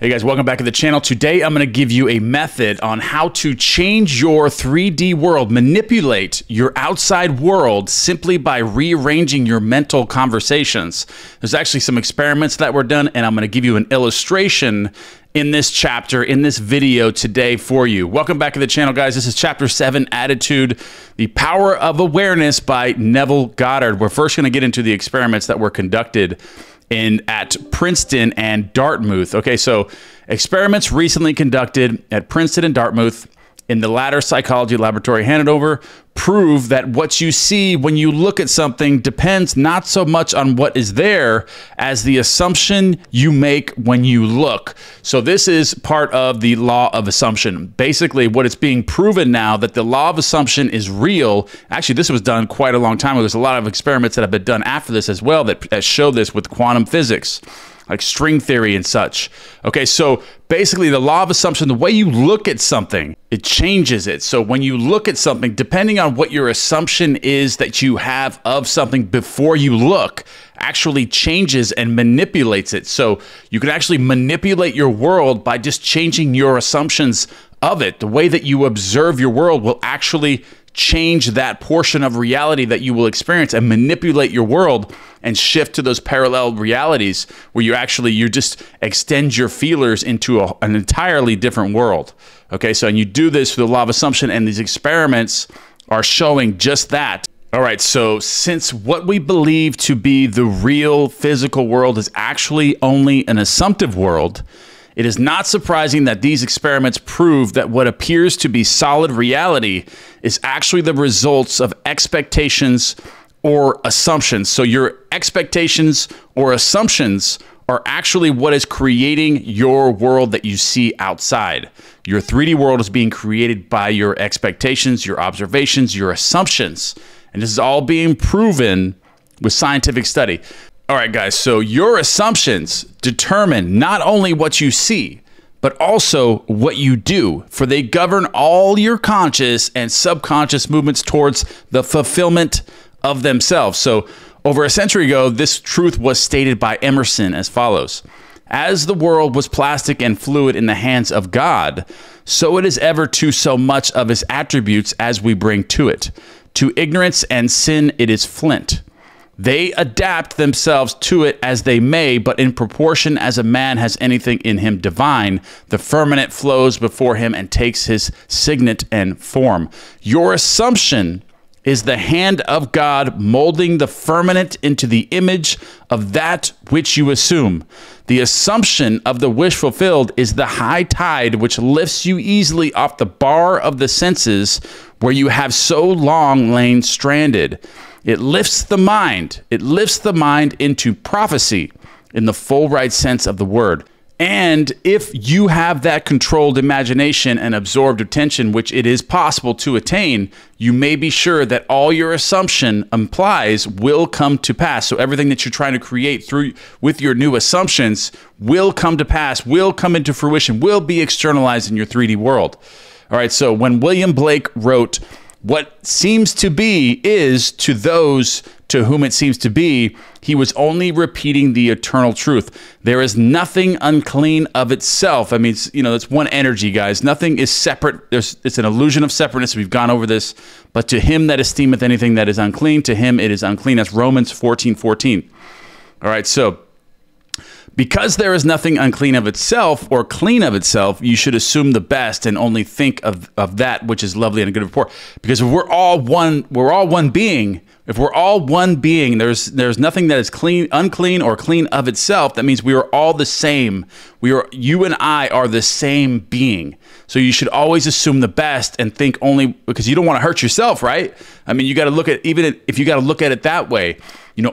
Hey guys, welcome back to the channel. Today I'm going to give you a method on how to change your 3D world, manipulate your outside world simply by rearranging your mental conversations. There's actually some experiments that were done, and I'm going to give you an illustration in this chapter, in this video today for you. Welcome back to the channel, guys. This is Chapter 7, Attitude, The Power of Awareness by Neville Goddard. We're first going to get into the experiments that were conducted at Princeton and Dartmouth. Okay, so experiments recently conducted at Princeton and Dartmouth in the Ladder Psychology Laboratory, Hanover, prove that what you see when you look at something depends not so much on what is there as the assumption you make when you look. So this is part of the law of assumption. Basically, what it's being proven now that the law of assumption is real. Actually, this was done quite a long time ago. There's a lot of experiments that have been done after this as well that show this with quantum physics, like string theory and such. Okay, so basically the law of assumption, the way you look at something, it changes it. So when you look at something, depending on what your assumption is that you have of something before you look, actually changes and manipulates it. So you can actually manipulate your world by just changing your assumptions of it. The way that you observe your world will actually change that portion of reality that you will experience and manipulate your world and shift to those parallel realities where you just extend your feelers into an entirely different world. Okay, so and you do this through the law of assumption, and these experiments are showing just that. All right, so since what we believe to be the real physical world is actually only an assumptive world, it is not surprising that these experiments prove that what appears to be solid reality is actually the results of expectations or assumptions. So your expectations or assumptions are actually what is creating your world that you see outside. Your 3D world is being created by your expectations, your observations, your assumptions. And this is all being proven with scientific study. All right, guys, so your assumptions determine not only what you see, but also what you do, for they govern all your conscious and subconscious movements towards the fulfillment of themselves. So over a century ago, this truth was stated by Emerson as follows: as the world was plastic and fluid in the hands of God, so it is ever to so much of his attributes as we bring to it. To ignorance and sin it is flint. They adapt themselves to it as they may, but in proportion as a man has anything in him divine, the firmament flows before him and takes his signet and form. Your assumption is the hand of God molding the firmament into the image of that which you assume. The assumption of the wish fulfilled is the high tide which lifts you easily off the bar of the senses where you have so long lain stranded. It lifts the mind. It lifts the mind into prophecy in the full right sense of the word. And if you have that controlled imagination and absorbed attention, which it is possible to attain, you may be sure that all your assumption implies will come to pass. So everything that you're trying to create with your new assumptions will come to pass, will come into fruition, will be externalized in your 3D world. All right, so when William Blake wrote, "What seems to be is to those to whom it seems to be," he was only repeating the eternal truth. There is nothing unclean of itself. I mean, that's one energy, guys. Nothing is separate. It's an illusion of separateness. We've gone over this. But to him that esteemeth anything that is unclean, to him it is unclean. That's Romans 14:14. All right, so because there is nothing unclean of itself or clean of itself, you should assume the best and only think of that which is lovely and a good report. Because if we're all one being. If we're all one being, there's nothing that is unclean or clean of itself. That means we are all the same. You and I are the same being. So you should always assume the best and think only, because you don't want to hurt yourself, right? I mean, you got to look at, even if you got to look at it that way,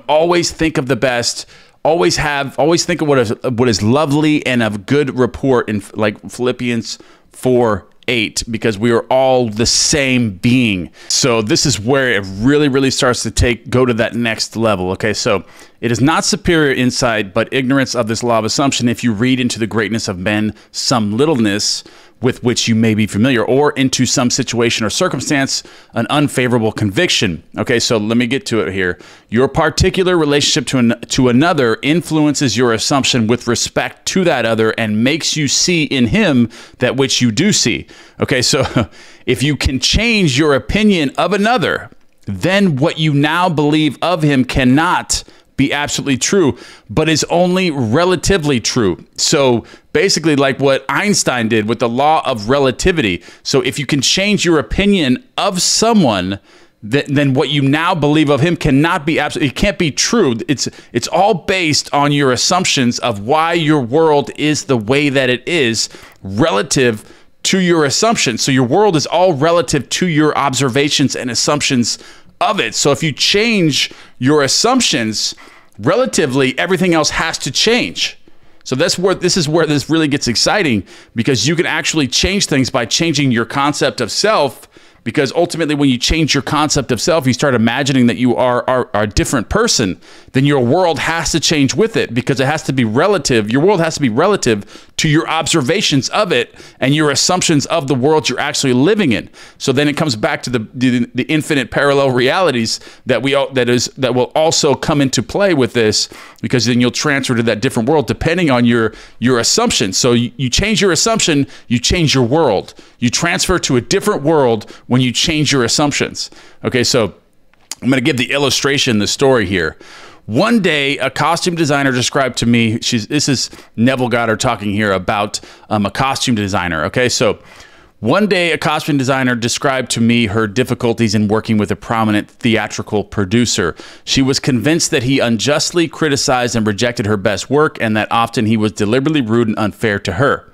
always think of the best. Always think of what is lovely and of good report, in like Philippians 4:8, because we are all the same being. So this is where it really starts to go to that next level. Okay, so it is not superior insight, but ignorance of this law of assumption. If you read into the greatness of men some littleness, with which you may be familiar, or into some situation or circumstance, an unfavorable conviction. Okay, so let me get to it here. Your particular relationship to another influences your assumption with respect to that other and makes you see in him that which you do see. Okay, so if you can change your opinion of another, then what you now believe of him cannot be absolutely true, but is only relatively true. So basically like what Einstein did with the law of relativity. So if you can change your opinion of someone, then what you now believe of him cannot be absolutely, it can't be true. It's all based on your assumptions of why your world is the way that it is relative to your assumptions. So your world is all relative to your observations and assumptions of it. So if you change your assumptions, relatively, everything else has to change. So this is where this really gets exciting, because you can actually change things by changing your concept of self. Because ultimately, when you change your concept of self, you start imagining that you are a different person, then your world has to change with it, because it has to be relative. Your world has to be relative to your observations of it and your assumptions of the world you're actually living in. So then it comes back to the infinite parallel realities that will also come into play with this, because then you'll transfer to that different world depending on your assumptions. So you change your assumption, you change your world. You transfer to a different world when you change your assumptions. Okay, so I'm going to give the illustration, the story here. One day, a costume designer described to me, this is Neville Goddard talking here about a costume designer. Okay, so one day, a costume designer described to me her difficulties in working with a prominent theatrical producer. She was convinced that he unjustly criticized and rejected her best work, and that often he was deliberately rude and unfair to her.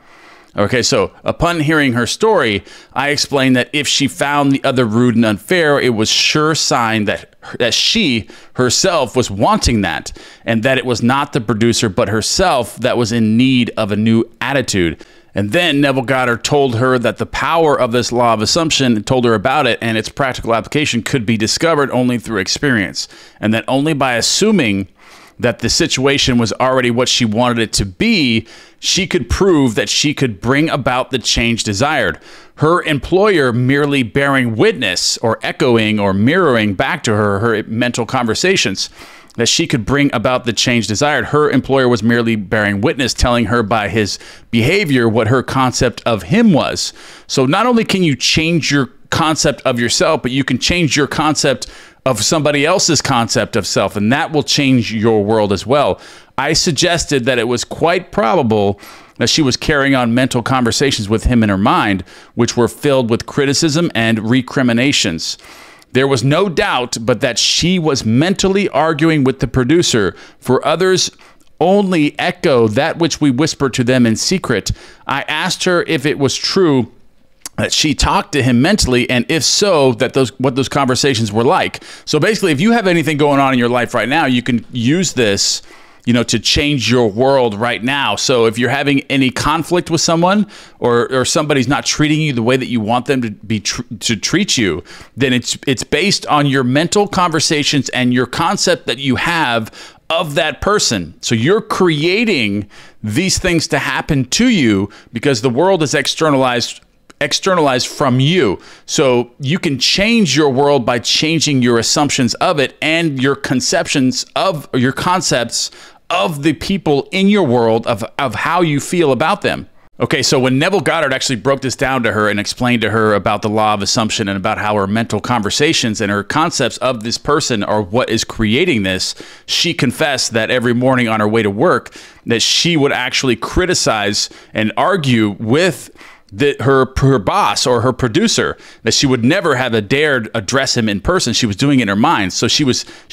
Okay, so upon hearing her story, I explained that if she found the other rude and unfair, it was sure sign that she herself was wanting that, and that it was not the producer but herself that was in need of a new attitude. And then Neville Goddard told her that the power of this law of assumption, told her about it, and its practical application could be discovered only through experience, and that only by assuming that the situation was already what she wanted it to be, she could prove that she could bring about the change desired. Her employer merely bearing witness, or echoing or mirroring back to her mental conversations, that she could bring about the change desired. Her employer was merely bearing witness, telling her by his behavior what her concept of him was. So not only can you change your concept of yourself, but you can change your concept of somebody else's concept of self, and that will change your world as well. I suggested that it was quite probable that she was carrying on mental conversations with him in her mind, which were filled with criticism and recriminations. There was no doubt but that she was mentally arguing with the producer, for others only echo that which we whisper to them in secret. I asked her if it was true that she talked to him mentally, and if so, what those conversations were like. So basically, if you have anything going on in your life right now, you can use this, to change your world right now. So if you're having any conflict with someone, or somebody's not treating you the way that you want them to treat you, then it's based on your mental conversations and your concept that you have of that person. So you're creating these things to happen to you, because the world is externalized from you. So you can change your world by changing your assumptions of it and your conceptions of, or your concepts of the people in your world, of how you feel about them. Okay, so when Neville Goddard actually broke this down to her and explained to her about the law of assumption and about how her mental conversations and her concepts of this person are what is creating this, she confessed that every morning on her way to work, that she would actually criticize and argue with her boss or her producer, that she would never have dared address him in person. She was doing it in her mind. So she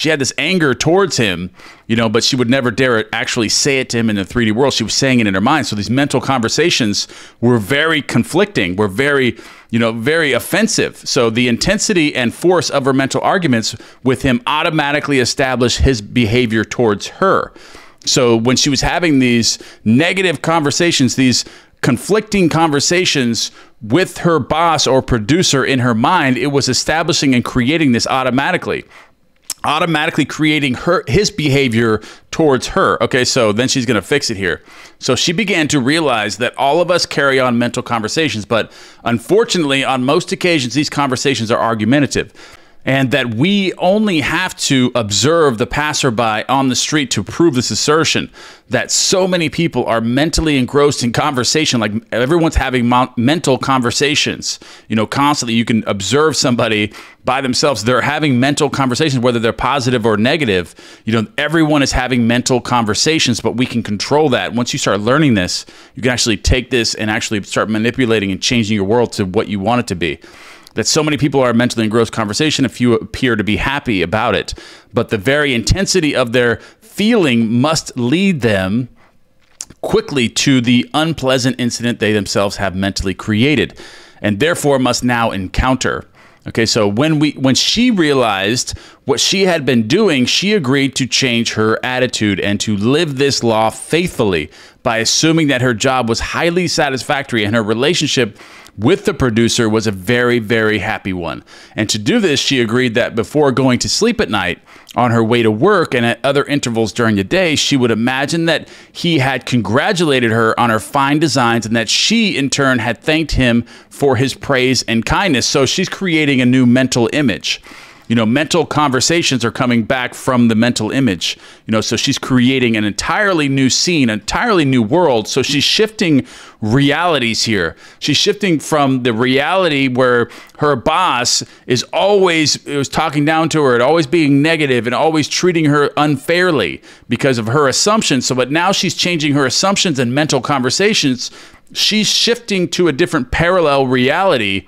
had this anger towards him, but she would never dare actually say it to him in the 3D world. She was saying it in her mind. So these mental conversations were very conflicting, were very offensive. So the intensity and force of her mental arguments with him automatically established his behavior towards her. So when she was having these negative conversations, these conflicting conversations with her boss or producer in her mind, it was establishing and creating this automatically. automatically creating his behavior towards her. Okay, so then she's going to fix it here. So she began to realize that all of us carry on mental conversations, but unfortunately, on most occasions, these conversations are argumentative. And that we only have to observe the passerby on the street to prove this assertion, that so many people are mentally engrossed in conversation, like everyone's having mental conversations, constantly. You can observe somebody by themselves. They're having mental conversations, whether they're positive or negative. Everyone is having mental conversations, but we can control that. Once you start learning this, you can actually take this and actually start manipulating and changing your world to what you want it to be. That so many people are mentally engrossed conversation, if you appear to be happy about it, but the very intensity of their feeling must lead them quickly to the unpleasant incident they themselves have mentally created, and therefore must now encounter. Okay, so when she realized what she had been doing, she agreed to change her attitude and to live this law faithfully by assuming that her job was highly satisfactory and her relationship with the producer was a very, very happy one. And to do this, she agreed that before going to sleep at night, on her way to work and at other intervals during the day, she would imagine that he had congratulated her on her fine designs and that she, in turn, had thanked him for his praise and kindness. So she's creating a new mental image. Mental conversations are coming back from the mental image. So she's creating an entirely new scene, an entirely new world. So she's shifting realities here. She's shifting from the reality where her boss is talking down to her and always being negative and always treating her unfairly because of her assumptions. But now she's changing her assumptions and mental conversations. She's shifting to a different parallel reality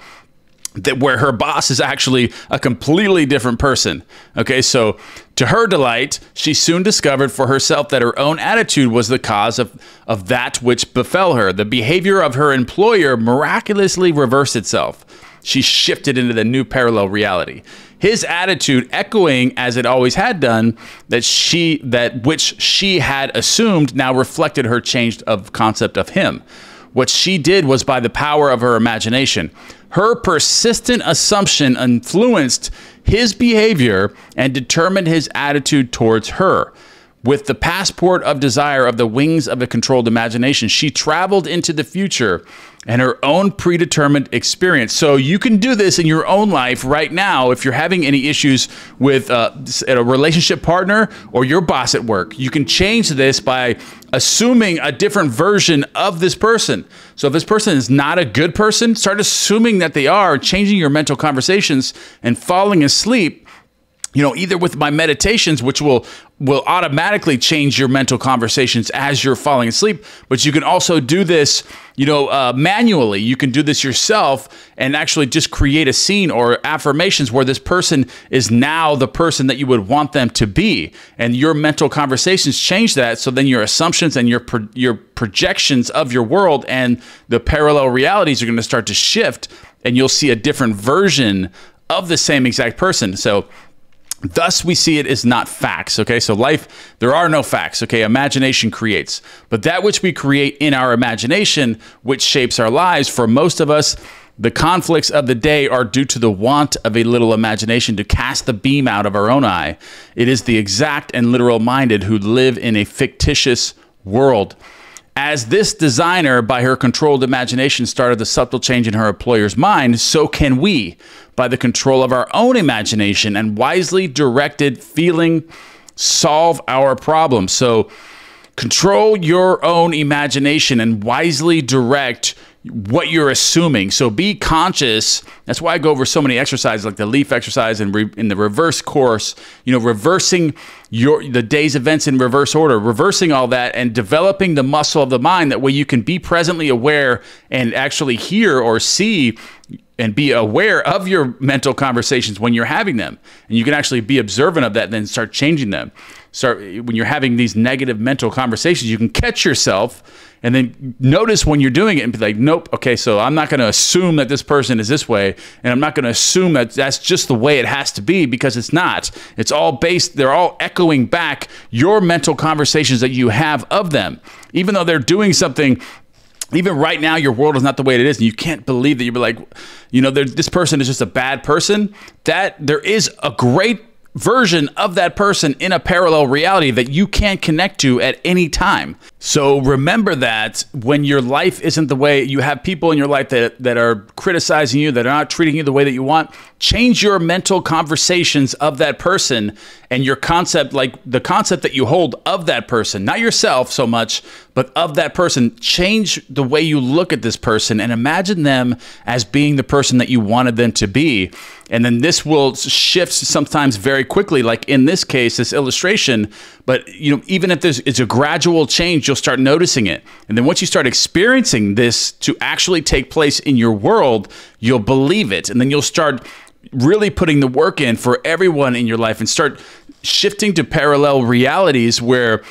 where her boss is actually a completely different person. Okay, so to her delight, she soon discovered for herself that her own attitude was the cause of that which befell her. The behavior of her employer miraculously reversed itself. She shifted into the new parallel reality. His attitude echoing as it always had done, that which she had assumed now reflected her changed of concept of him. What she did was by the power of her imagination. Her persistent assumption influenced his behavior and determined his attitude towards her. With the passport of desire of the wings of a controlled imagination, she traveled into the future and her own predetermined experience. So you can do this in your own life right now. If you're having any issues with a relationship partner or your boss at work, you can change this by assuming a different version of this person. So if this person is not a good person, start assuming that they are, changing your mental conversations and falling asleep. Either with my meditations, which will automatically change your mental conversations as you're falling asleep, but you can also do this, manually. You can do this yourself and actually just create a scene or affirmations where this person is now the person that you would want them to be. And your mental conversations change that. So then your assumptions and your projections of your world and the parallel realities are going to start to shift, and you'll see a different version of the same exact person. So thus, we see it as not facts, okay? So life, there are no facts, okay? Imagination creates. But that which we create in our imagination, which shapes our lives, for most of us, the conflicts of the day are due to the want of a little imagination to cast the beam out of our own eye. It is the exact and literal minded who live in a fictitious world. As this designer, by her controlled imagination, started the subtle change in her employer's mind, so can we, by the control of our own imagination and wisely directed feeling, solve our problems. So control your own imagination and wisely direct what you're assuming. So be conscious. That's why I go over so many exercises like the leaf exercise and in the reverse course, reversing the day's events in reverse order, reversing all that and developing the muscle of the mind. That way you can be presently aware and actually hear or see and be aware of your mental conversations when you're having them. And you can actually be observant of that and then start changing them. When you're having these negative mental conversations, you can catch yourself and then notice when you're doing it and be like, nope, okay, so I'm not going to assume that this person is this way, and I'm not going to assume that that's just the way it has to be, because it's not. It's all they're all echoing back your mental conversations that you have of them. Even though they're doing something, even right now, your world is not the way it is, and you can't believe that you're like, this person is just a bad person. That there is a great version of that person in a parallel reality that you can't connect to at any time. So remember that when your life isn't the way, you have people in your life that are criticizing you, that are not treating you the way that you want, change your mental conversations of that person and your concept, like the concept that you hold of that person, not yourself so much, but of that person. Change the way you look at this person and imagine them as being the person that you wanted them to be. And then this will shift sometimes very quickly, like in this case, this illustration. But you know, even if it's a gradual change, you'll start noticing it. And then once you start experiencing this to actually take place in your world, you'll believe it. And then you'll start really putting the work in for everyone in your life and start shifting to parallel realities where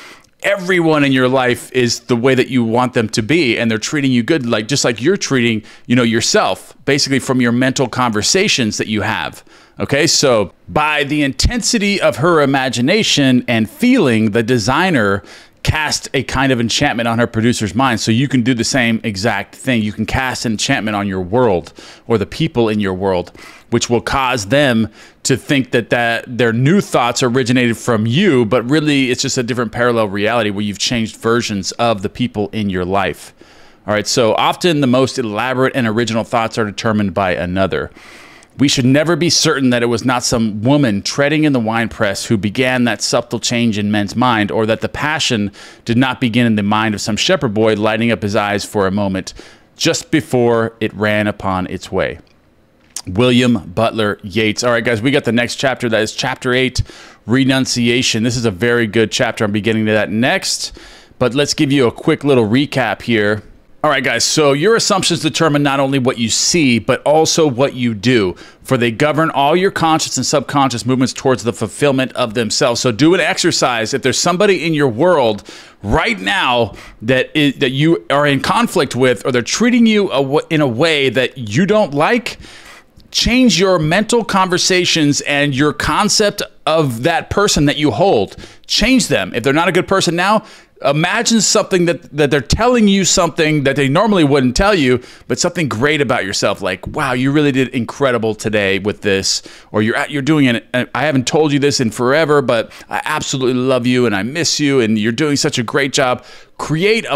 everyone in your life is the way that you want them to be, and they're treating you good, like just like you're treating, you know, yourself, basically from your mental conversations that you have. Okay, so by the intensity of her imagination and feeling, the designer cast a kind of enchantment on her producer's mind. So you can do the same exact thing. You can cast an enchantment on your world or the people in your world, which will cause them to think that their new thoughts originated from you, but really it's just a different parallel reality where you've changed versions of the people in your life. All right, so often the most elaborate and original thoughts are determined by another. We should never be certain that it was not some woman treading in the winepress who began that subtle change in men's mind, or that the passion did not begin in the mind of some shepherd boy lighting up his eyes for a moment just before it ran upon its way. William Butler Yeats. All right, guys, we got the next chapter. That is chapter 8, Renunciation. This is a very good chapter. I'm beginning to that next, but let's give you a quick little recap here. All right, guys, so your assumptions determine not only what you see, but also what you do, for they govern all your conscious and subconscious movements towards the fulfillment of themselves. So do an exercise. If there's somebody in your world right now that you are in conflict with, or they're treating you in a way that you don't like, change your mental conversations and your concept of that person that you hold. Change them. If they're not a good person now, imagine something that they're telling you something that they normally wouldn't tell you, but something great about yourself, like, wow, you really did incredible today with this, or you're doing it. I haven't told you this in forever, but I absolutely love you and I miss you and you're doing such a great job. Create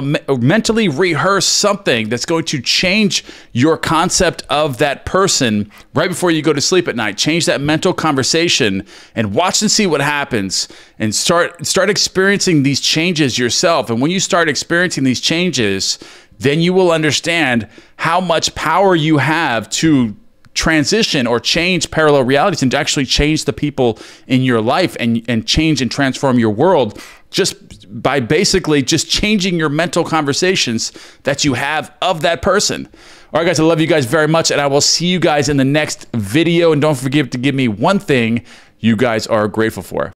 mentally rehearse something that's going to change your concept of that person right before you go to sleep at night. Change that mental conversation and watch and see what happens, and start experiencing these changes yourself. And when you start experiencing these changes, then you will understand how much power you have to transition or change parallel realities and to actually change the people in your life and change and transform your world just by basically just changing your mental conversations that you have of that person. All right, guys, I love you guys very much, and I will see you guys in the next video. And don't forget to give me one thing you guys are grateful for.